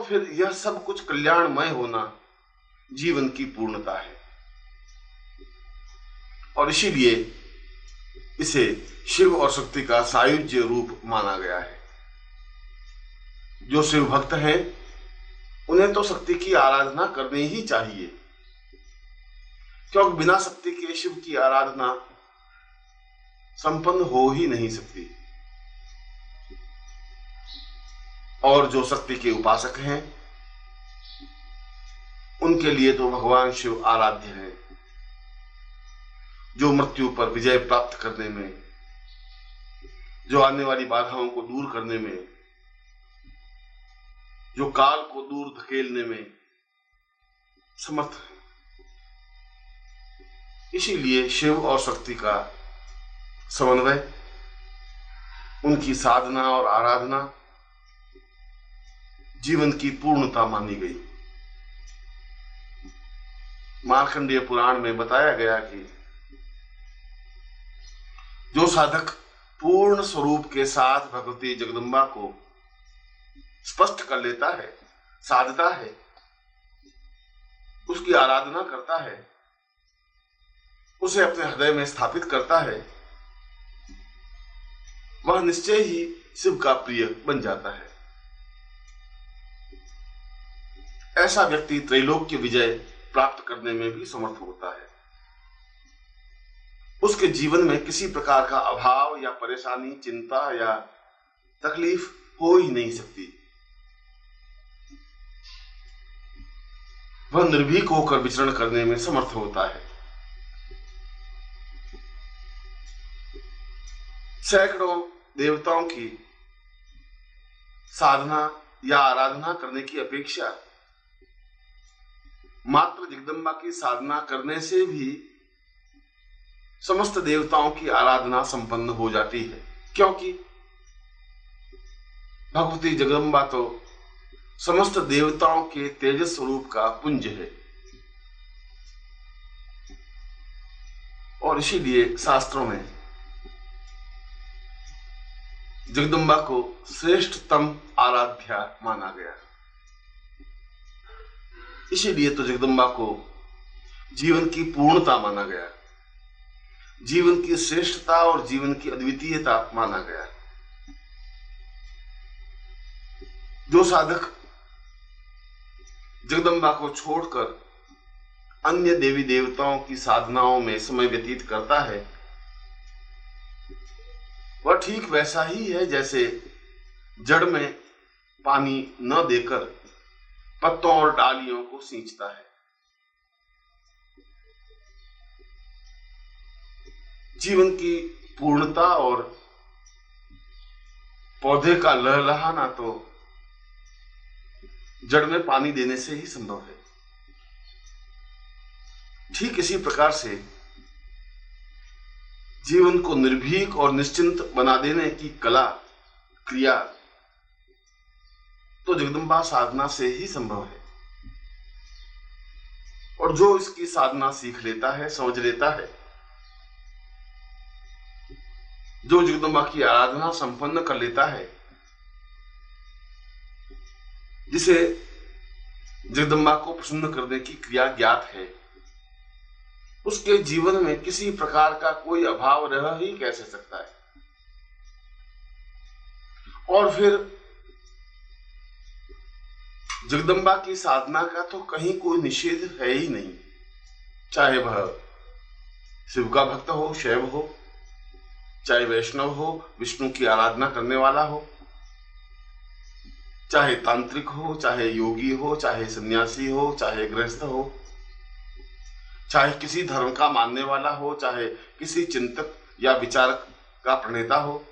फिर यह सब कुछ कल्याणमय होना जीवन की पूर्णता है। और इसीलिए इसे शिव और शक्ति का सायुज्य रूप माना गया है। जो शिव भक्त हैं उन्हें तो शक्ति की आराधना करनी ही चाहिए, क्योंकि बिना शक्ति के शिव की आराधना संपन्न हो ही नहीं सकती। और जो शक्ति के उपासक हैं उनके लिए तो भगवान शिव आराध्य है, जो मृत्यु पर विजय प्राप्त करने में, जो आने वाली बाधाओं को दूर करने में, जो काल को दूर धकेलने में समर्थ है। इसीलिए शिव और शक्ति का समन्वय, उनकी साधना और आराधना जीवन की पूर्णता मानी गई। मार्कंडेय पुराण में बताया गया कि जो साधक पूर्ण स्वरूप के साथ भगवती जगदम्बा को स्पष्ट कर लेता है, साधता है, उसकी आराधना करता है, उसे अपने हृदय में स्थापित करता है, वह निश्चय ही शिव का प्रिय बन जाता है। ऐसा व्यक्ति त्रैलोक्य विजय प्राप्त करने में भी समर्थ होता है। उसके जीवन में किसी प्रकार का अभाव या परेशानी, चिंता या तकलीफ हो ही नहीं सकती। वह निर्भीक होकर विचरण करने में समर्थ होता है। सैकड़ों देवताओं की साधना या आराधना करने की अपेक्षा मात्र जगदम्बा की साधना करने से भी समस्त देवताओं की आराधना संपन्न हो जाती है, क्योंकि भगवती जगदम्बा तो समस्त देवताओं के तेजस स्वरूप का पुंज है। और इसीलिए शास्त्रों में जगदम्बा को श्रेष्ठतम आराध्या माना गया। इसीलिए तो जगदम्बा को जीवन की पूर्णता माना गया, जीवन की श्रेष्ठता और जीवन की अद्वितीयता माना गया। जो साधक जगदम्बा को छोड़कर अन्य देवी देवताओं की साधनाओं में समय व्यतीत करता है, वह ठीक वैसा ही है जैसे जड़ में पानी न देकर पत्तों और डालियों को सींचता है। जीवन की पूर्णता और पौधे का लहलहाना तो जड़ में पानी देने से ही संभव है। ठीक इसी प्रकार से जीवन को निर्भीक और निश्चिंत बना देने की कला, क्रिया तो जगदम्बा साधना से ही संभव है। और जो इसकी साधना सीख लेता है, समझ लेता है, जो जगदम्बा की आराधना संपन्न कर लेता है, जिसे जगदम्बा को प्रसन्न करने की क्रिया ज्ञात है, उसके जीवन में किसी प्रकार का कोई अभाव रह ही कैसे सकता है। और फिर जगदम्बा की साधना का तो कहीं कोई निषेध है ही नहीं, चाहे वह शिव का भक्त हो, शैव हो, चाहे वैष्णव हो, विष्णु की आराधना करने वाला हो, चाहे तांत्रिक हो, चाहे योगी हो, चाहे सन्यासी हो, चाहे गृहस्थ हो, चाहे किसी धर्म का मानने वाला हो, चाहे किसी चिंतक या विचारक का प्रणेता हो।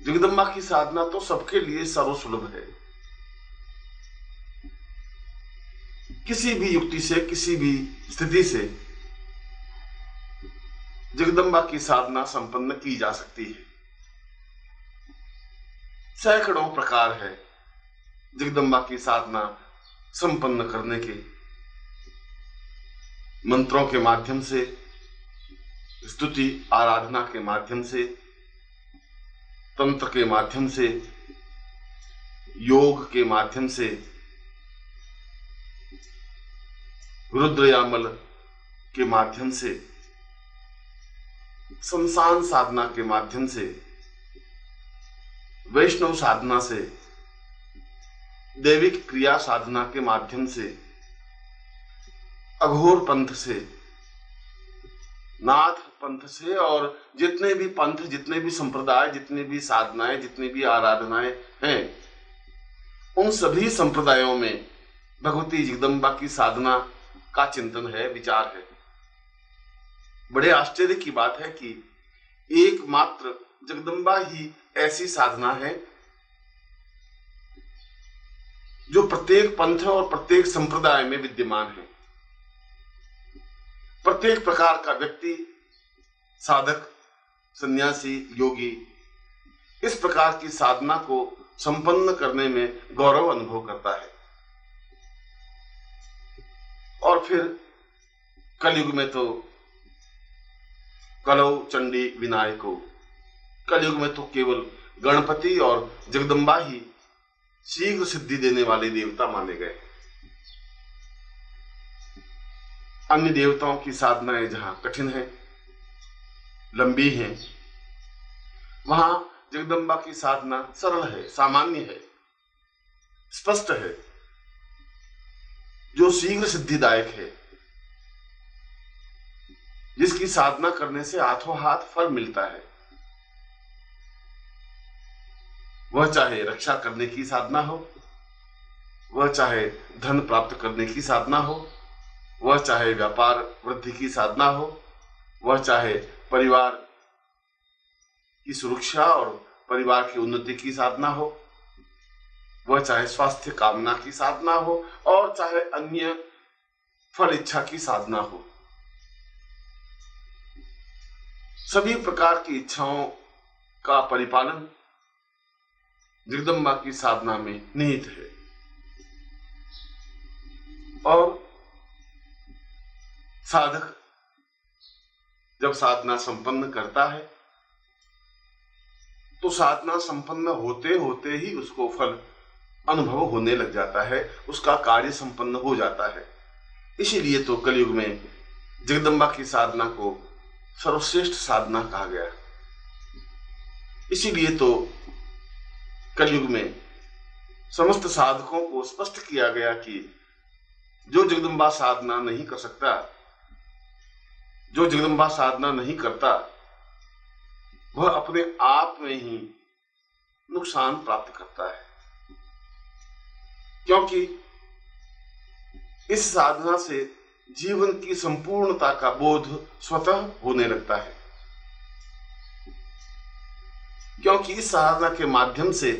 जगदम्बा की साधना तो सबके लिए सर्वसुलभ है। किसी भी युक्ति से, किसी भी स्थिति से जगदम्बा की साधना संपन्न की जा सकती है। सैकड़ों प्रकार है जगदम्बा की साधना संपन्न करने के। मंत्रों के माध्यम से, स्तुति आराधना के माध्यम से, तंत्र के माध्यम से, योग के माध्यम से, रुद्रयामल के माध्यम से, शमशान साधना के माध्यम से, वैष्णव साधना से, दैविक क्रिया साधना के माध्यम से, अघोर पंथ से, नाथ पंथ से और जितने भी पंथ, जितने भी संप्रदाय, जितने भी साधनाएं, जितनी भी आराधनाएं हैं, उन सभी संप्रदायों में भगवती जगदम्बा की साधना का चिंतन है, विचार है। बड़े आश्चर्य की बात है कि एकमात्र जगदम्बा ही ऐसी साधना है जो प्रत्येक पंथ और प्रत्येक संप्रदाय में विद्यमान है। प्रत्येक प्रकार का व्यक्ति, साधक, सन्यासी, योगी इस प्रकार की साधना को संपन्न करने में गौरव अनुभव करता है। और फिर कलयुग में तो कलौ चंडी विनायको, कलयुग में तो केवल गणपति और जगदम्बा ही शीघ्र सिद्धि देने वाले देवता माने गए। अन्य देवताओं की साधनाएं जहां कठिन है, लंबी हैं, वहां जगदम्बा की साधना सरल है, सामान्य है, स्पष्ट है, जो शीघ्र सिद्धिदायक है, जिसकी साधना करने से हाथों हाथ फल मिलता है। वह चाहे रक्षा करने की साधना हो, वह चाहे धन प्राप्त करने की साधना हो, वह चाहे व्यापार वृद्धि की साधना हो, वह चाहे परिवार की सुरक्षा और परिवार की उन्नति की साधना हो, वह चाहे स्वास्थ्य कामना की साधना हो, और चाहे अन्य फल इच्छा की साधना हो। सभी प्रकार की इच्छाओं का परिपालन जगदम्बा की साधना में निहित है। और साधक जब साधना संपन्न करता है तो साधना संपन्न होते होते ही उसको फल अनुभव होने लग जाता है, उसका कार्य संपन्न हो जाता है। इसीलिए तो कलयुग में जगदम्बा की साधना को सर्वश्रेष्ठ साधना कहा गया। इसीलिए तो कलयुग में समस्त साधकों को स्पष्ट किया गया कि जो जगदम्बा साधना नहीं कर सकता, जो जगदम्बा साधना नहीं करता, वह अपने आप में ही नुकसान प्राप्त करता है, क्योंकि इस साधना से जीवन की संपूर्णता का बोध स्वतः होने लगता है। क्योंकि इस साधना के माध्यम से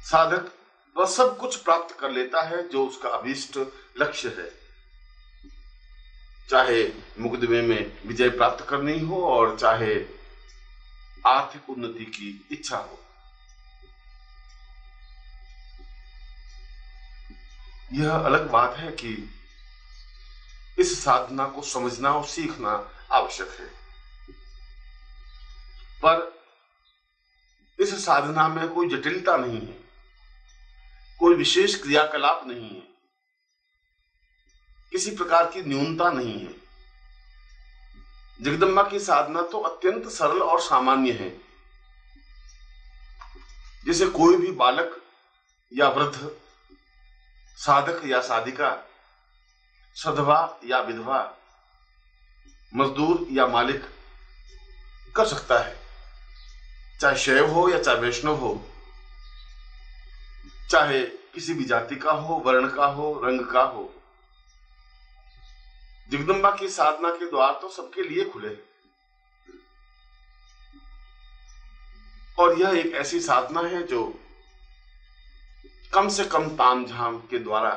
साधक वह सब कुछ प्राप्त कर लेता है जो उसका अभीष्ट लक्ष्य है, चाहे मुकदमे में विजय प्राप्त करनी हो और चाहे आर्थिक उन्नति की इच्छा हो। यह अलग बात है कि इस साधना को समझना और सीखना आवश्यक है, पर इस साधना में कोई जटिलता नहीं है, कोई विशेष क्रियाकलाप नहीं है, किसी प्रकार की न्यूनता नहीं है। जगदम्बा की साधना तो अत्यंत सरल और सामान्य है। जैसे कोई भी बालक या वृद्ध, साधक या साधिका, सधवा या विधवा, मजदूर या मालिक कर सकता है, चाहे शैव हो या चाहे वैष्णव हो, चाहे किसी भी जाति का हो, वर्ण का हो, रंग का हो। जगदम्बा की साधना के द्वार तो सबके लिए खुले हैं। और यह एक ऐसी साधना है जो कम से कम तामझाम के द्वारा,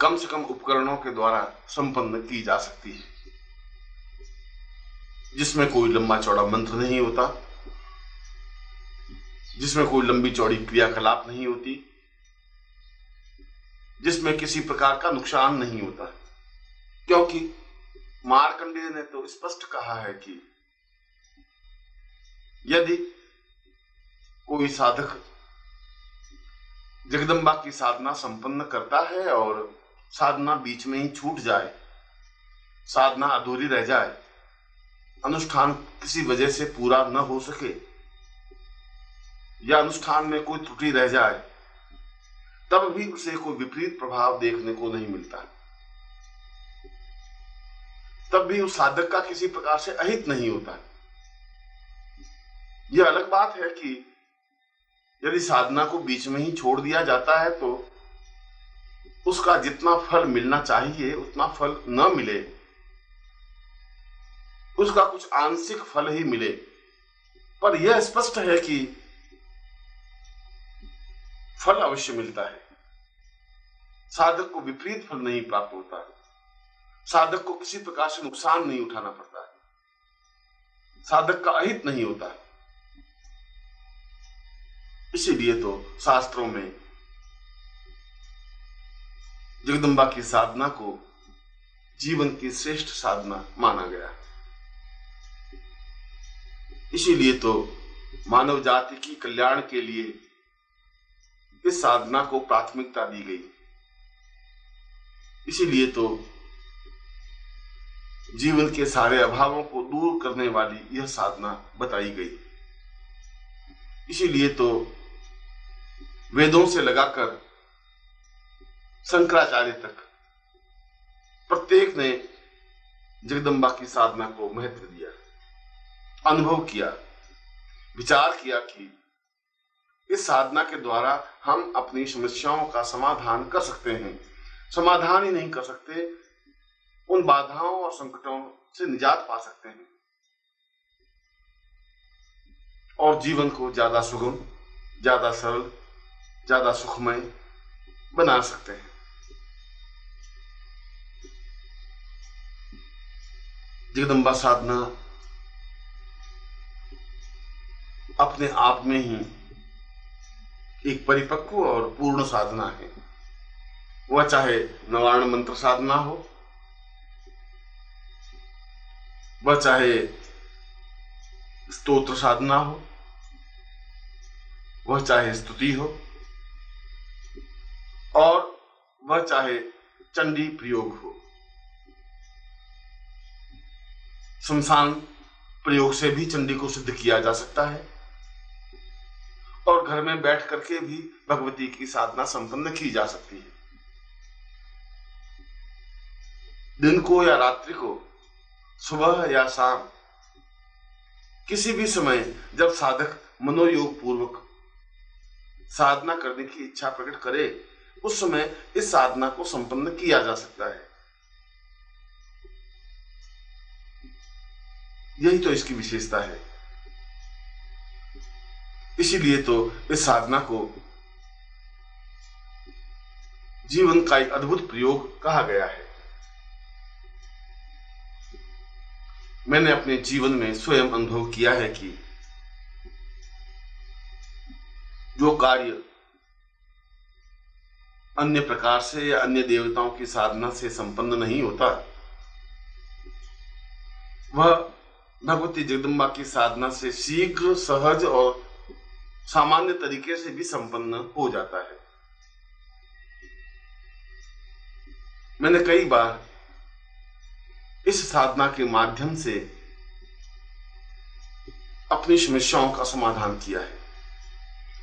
कम से कम उपकरणों के द्वारा संपन्न की जा सकती है, जिसमें कोई लंबा चौड़ा मंत्र नहीं होता, जिसमें कोई लंबी चौड़ी क्रियाकलाप नहीं होती, जिसमें किसी प्रकार का नुकसान नहीं होता। क्योंकि मार्कंडेय ने तो स्पष्ट कहा है कि यदि कोई साधक जगदम्बा की साधना संपन्न करता है और साधना बीच में ही छूट जाए, साधना अधूरी रह जाए, अनुष्ठान किसी वजह से पूरा न हो सके या अनुष्ठान में कोई त्रुटि रह जाए, तब भी उसे कोई विपरीत प्रभाव देखने को नहीं मिलता। तब भी उस साधक का किसी प्रकार से अहित नहीं होता। यह अलग बात है कि यदि साधना को बीच में ही छोड़ दिया जाता है तो उसका जितना फल मिलना चाहिए उतना फल न मिले, उसका कुछ आंशिक फल ही मिले। पर यह स्पष्ट है कि फल अवश्य मिलता है, साधक को विपरीत फल नहीं प्राप्त होता, साधक को किसी प्रकार से नुकसान नहीं उठाना पड़ता है, साधक का अहित नहीं होता। इसीलिए तो शास्त्रों में जगदम्बा की साधना को जीवन की श्रेष्ठ साधना माना गया। इसीलिए तो मानव जाति की कल्याण के लिए इस साधना को प्राथमिकता दी गई। इसीलिए तो जीवन के सारे अभावों को दूर करने वाली यह साधना बताई गई। इसीलिए तो वेदों से लगाकर शंकराचार्य तक प्रत्येक ने जगदम्बा की साधना को महत्व दिया, अनुभव किया, विचार किया कि इस साधना के द्वारा हम अपनी समस्याओं का समाधान कर सकते हैं। समाधान ही नहीं कर सकते, उन बाधाओं और संकटों से निजात पा सकते हैं और जीवन को ज्यादा सुगम, ज्यादा सरल, ज्यादा सुखमय बना सकते हैं। जगदम्बा साधना अपने आप में ही एक परिपक्व और पूर्ण साधना है। वह चाहे नवार्ण मंत्र साधना हो, वह चाहे स्तोत्र साधना हो, वह चाहे स्तुति हो और वह चाहे चंडी प्रयोग हो। शमशान प्रयोग से भी चंडी को सिद्ध किया जा सकता है और घर में बैठ करके भी भगवती की साधना संपन्न की जा सकती है। दिन को या रात्रि को, सुबह या शाम, किसी भी समय जब साधक मनोयोग पूर्वक साधना करने की इच्छा प्रकट करे, उस समय इस साधना को संपन्न किया जा सकता है। यही तो इसकी विशेषता है। इसीलिए तो इस साधना को जीवन का एक अद्भुत प्रयोग कहा गया है। मैंने अपने जीवन में स्वयं अनुभव किया है कि जो कार्य अन्य प्रकार से या अन्य देवताओं की साधना से संपन्न नहीं होता, वह भगवती जगदम्बा की साधना से शीघ्र, सहज और सामान्य तरीके से भी संपन्न हो जाता है। मैंने कई बार इस साधना के माध्यम से अपनी समस्याओं का समाधान किया है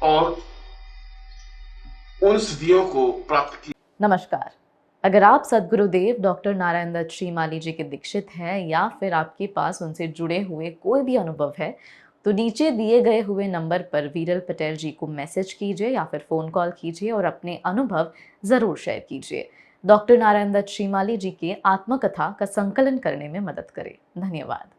और उन स्थितियों को प्राप्त किया। नमस्कार। अगर आप सद्गुरुदेव डॉक्टर नारायण दत्त श्रीमाली जी के दीक्षित हैं या फिर आपके पास उनसे जुड़े हुए कोई भी अनुभव है, तो नीचे दिए गए हुए नंबर पर वीरल पटेल जी को मैसेज कीजिए या फिर फ़ोन कॉल कीजिए और अपने अनुभव ज़रूर शेयर कीजिए। डॉक्टर नारायण दत्त श्रीमाली जी के आत्मकथा का संकलन करने में मदद करें। धन्यवाद।